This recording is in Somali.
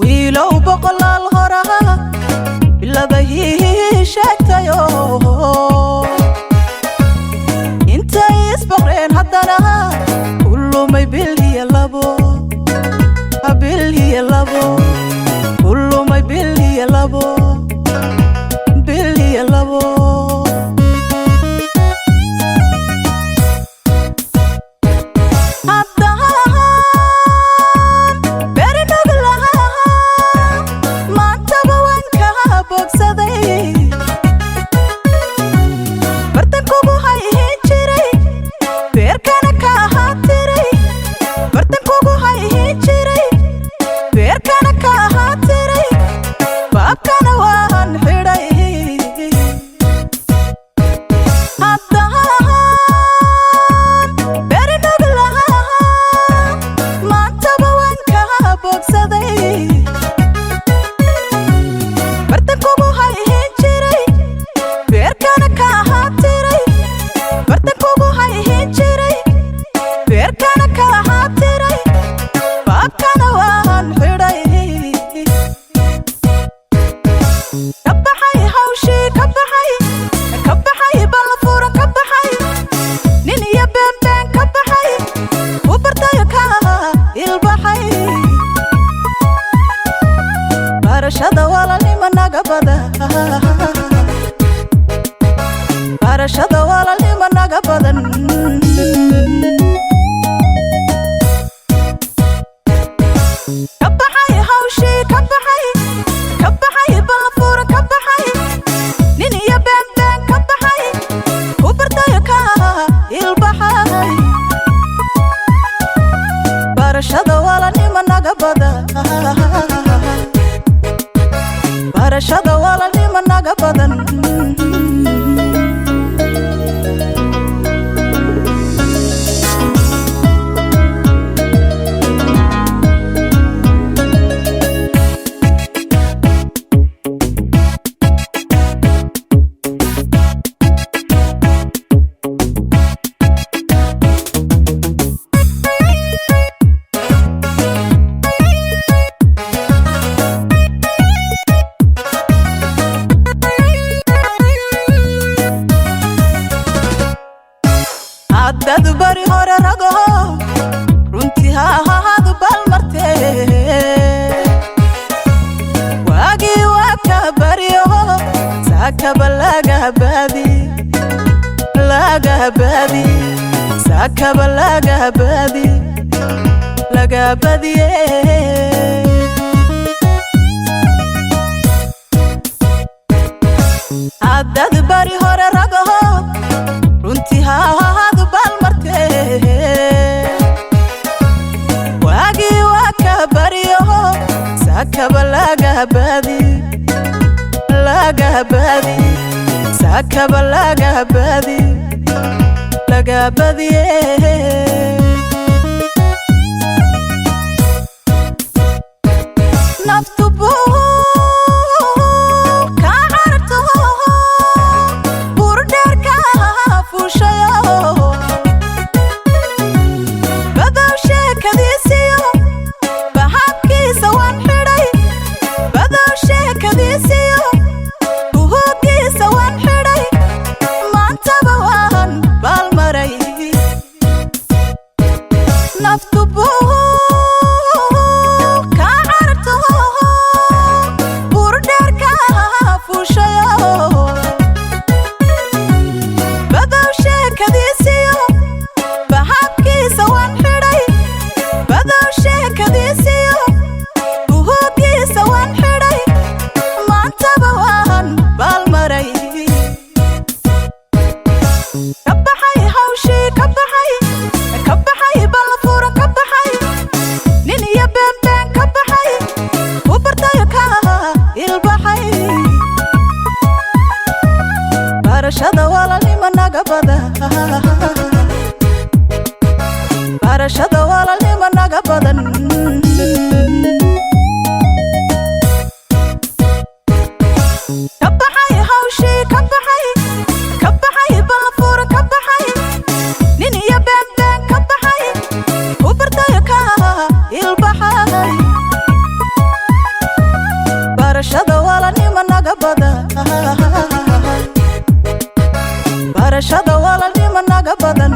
wiilow boqolaal horaa bilabahii sheegtayo intay isboqreen haddana kullumay bil iyo labo kullumay bil iyo labo barashada walaalnimo naga badan kabaxay hawshii kabaxay balfuran kabaxay nin iyo been kabaxay ku bartayo ka ilbaxay barashada walaalnimo naga badan barashada walaalnimo naga badan dad bari hore rago runtii haahadu balmarte waagii waaka bariyo saakaba laga badiye dad bari hore rago runtii haahadu balmarte waagii waaka bariyo saakaba laga badiye naftu naftu naga badan barashada walaalnimo naga badan